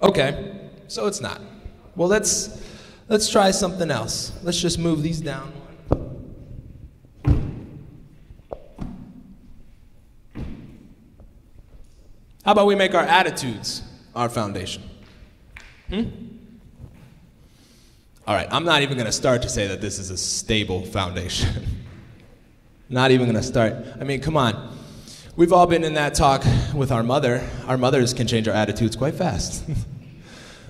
Okay, so it's not. Well, let's try something else. Let's just move these down. How about we make our attitudes our foundation? All right, I'm not even going to start to say that this is a stable foundation. Not even going to start. I mean, come on. We've all been in that talk with our mother. Our mothers can change our attitudes quite fast.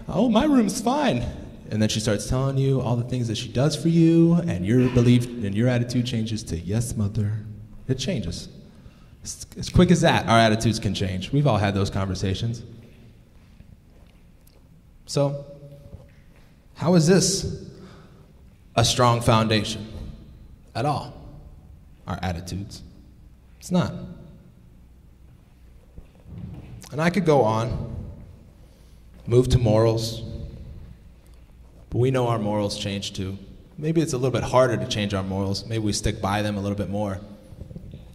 Oh, my room's fine. And then she starts telling you all the things that she does for you, and your belief and your attitude changes to, yes, mother. It changes. As quick as that, our attitudes can change. We've all had those conversations. So, how is this a strong foundation at all? Our attitudes. It's not. And I could go on, move to morals, but we know our morals change too. Maybe it's a little bit harder to change our morals. Maybe we stick by them a little bit more.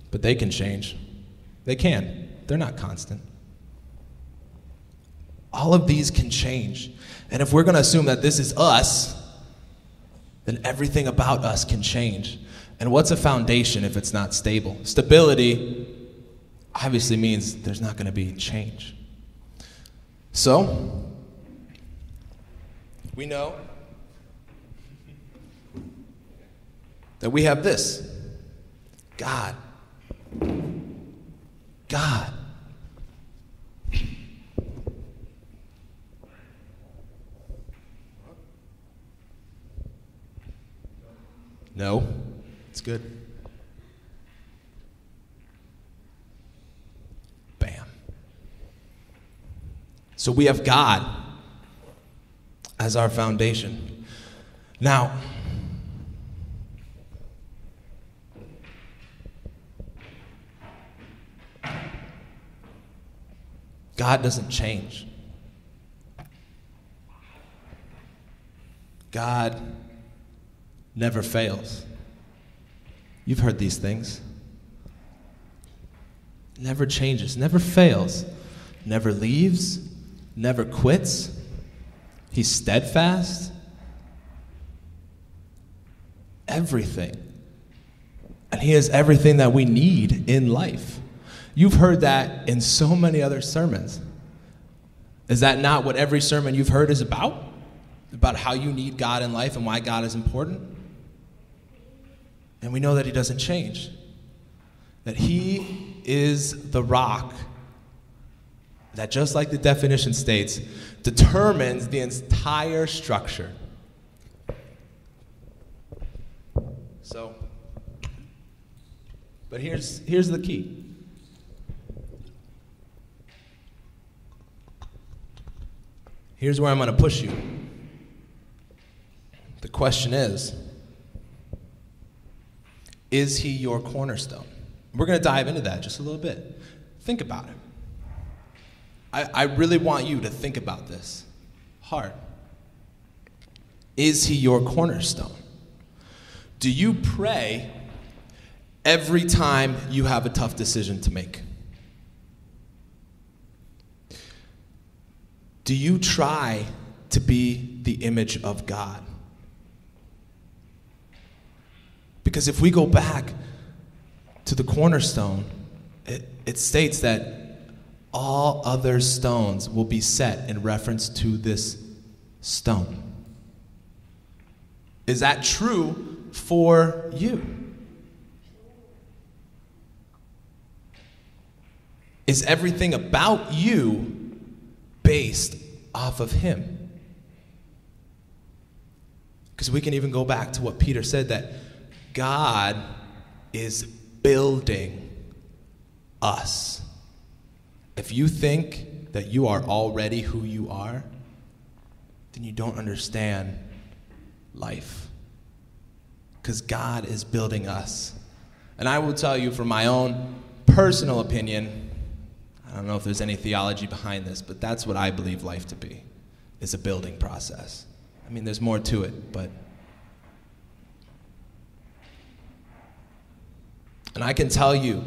But they can change. They can. They're not constant. All of these can change. And if we're going to assume that this is us, then everything about us can change. And what's a foundation if it's not stable? Stability obviously means there's not going to be change. So, we know that we have this. God. God. No, it's good. Bam. So we have God as our foundation. Now, God doesn't change. God never fails. You've heard these things. Never changes, never fails, never leaves, never quits. He's steadfast. Everything. And he has everything that we need in life. You've heard that in so many other sermons. Is that not what every sermon you've heard is about? About how you need God in life and why God is important? And we know that he doesn't change. That he is the rock that, just like the definition states, determines the entire structure. So, but here's the key. Here's where I'm going to push you. The question is he your cornerstone? We're going to dive into that just a little bit. Think about it. I really want you to think about this hard. Is he your cornerstone? Do you pray every time you have a tough decision to make? Do you try to be the image of God? Because if we go back to the cornerstone, it states that all other stones will be set in reference to this stone. Is that true for you? Is everything about you based off of him? Because we can even go back to what Peter said, that God is building us. If you think that you are already who you are, then you don't understand life. Because God is building us. And I will tell you from my own personal opinion, I don't know if there's any theology behind this, but that's what I believe life to be, is a building process. I mean, there's more to it, but... And I can tell you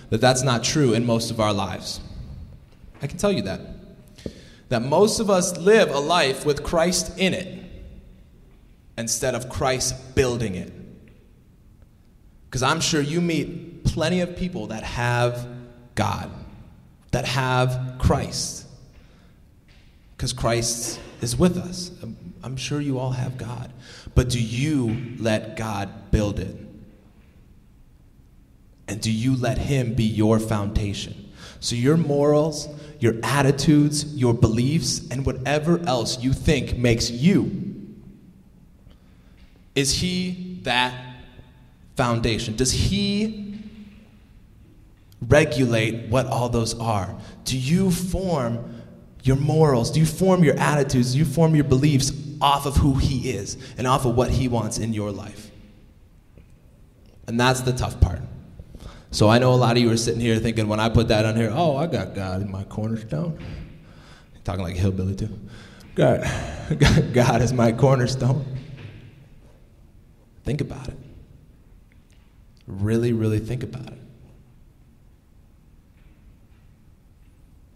that that's not true in most of our lives. I can tell you that. that most of us live a life with Christ in it instead of Christ building it. Because I'm sure you meet plenty of people that have God, that have Christ, because Christ is with us. I'm sure you all have God. But do you let God build it? And do you let him be your foundation? So your morals, your attitudes, your beliefs, and whatever else you think makes you, is he that foundation? Does he regulate what all those are? Do you form your morals? Do you form your attitudes? Do you form your beliefs off of who he is and off of what he wants in your life? And that's the tough part. So I know a lot of you are sitting here thinking, when I put that on here, oh, I got God in my cornerstone. Talking like a hillbilly too. God is my cornerstone. Think about it. Really, really think about it.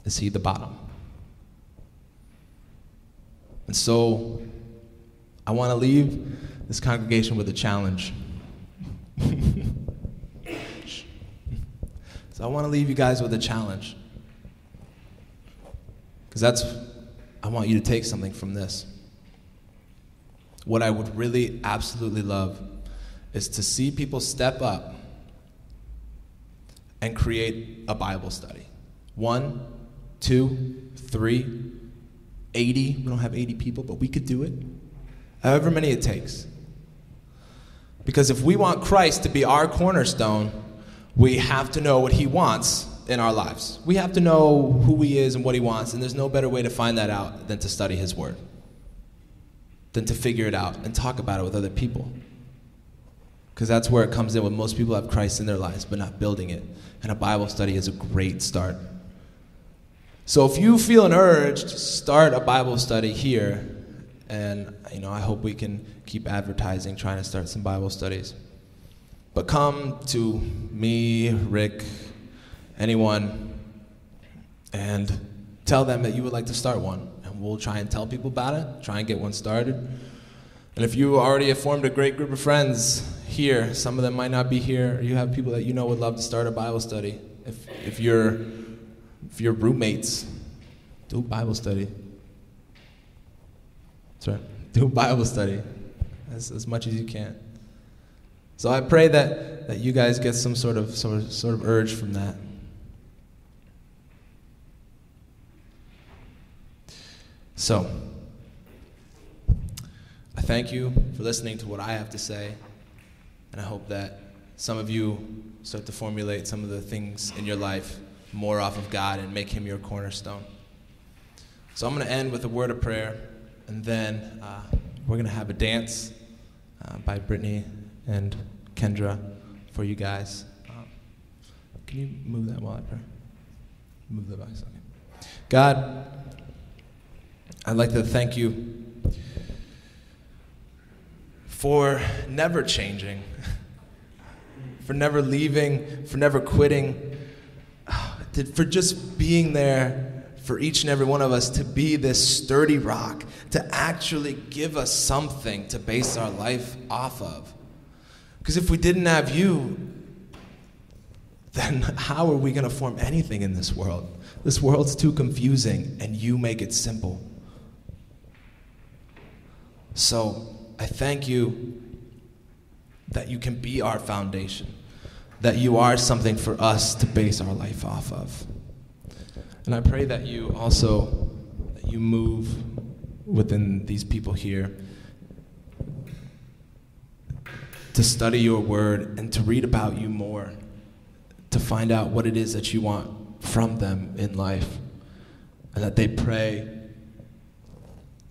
Is he the bottom? And so I want to leave this congregation with a challenge. So I want to leave you guys with a challenge. Because I want you to take something from this. What I would really absolutely love is to see people step up and create a Bible study. 1, 2, 3, 80. We don't have 80 people, but we could do it. However many it takes. Because if we want Christ to be our cornerstone, we have to know what he wants in our lives. We have to know who he is and what he wants, and there's no better way to find that out than to study his word, than to figure it out and talk about it with other people. Because that's where it comes in when most people have Christ in their lives but not building it. And a Bible study is a great start. So if you feel an urge to start a Bible study here, and I hope we can keep advertising, trying to start some Bible studies. But come to me, Rick, anyone, and tell them that you would like to start one. And we'll try and tell people about it, try and get one started. And if you already have formed a great group of friends here, some of them might not be here, or you have people that you know would love to start a Bible study. If you're roommates, do Bible study. That's right. Do Bible study as much as you can. So I pray that you guys get some sort of urge from that. So I thank you for listening to what I have to say, and I hope that some of you start to formulate some of the things in your life more off of God and make him your cornerstone. So I'm going to end with a word of prayer, and then we're going to have a dance by Brittany and Kendra for you guys. Can you move that while I pray? Move the device. Okay. God, I'd like to thank you for never changing, for never leaving, for never quitting, for just being there for each and every one of us to be this sturdy rock, to actually give us something to base our life off of. Because if we didn't have you, then how are we going to form anything in this world? This world's too confusing, and you make it simple. So I thank you that you can be our foundation, that you are something for us to base our life off of. And I pray that you also, that you move within these people here to study your word and to read about you more, to find out what it is that you want from them in life, and that they pray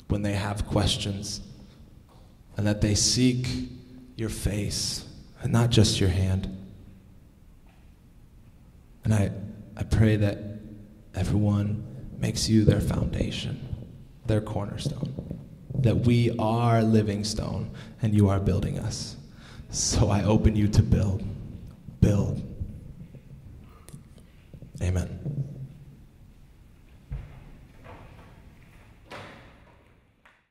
when they have questions, and that they seek your face and not just your hand. And I pray that everyone makes you their foundation, their cornerstone, that we are living stone and you are building us. So I open you to build. Amen.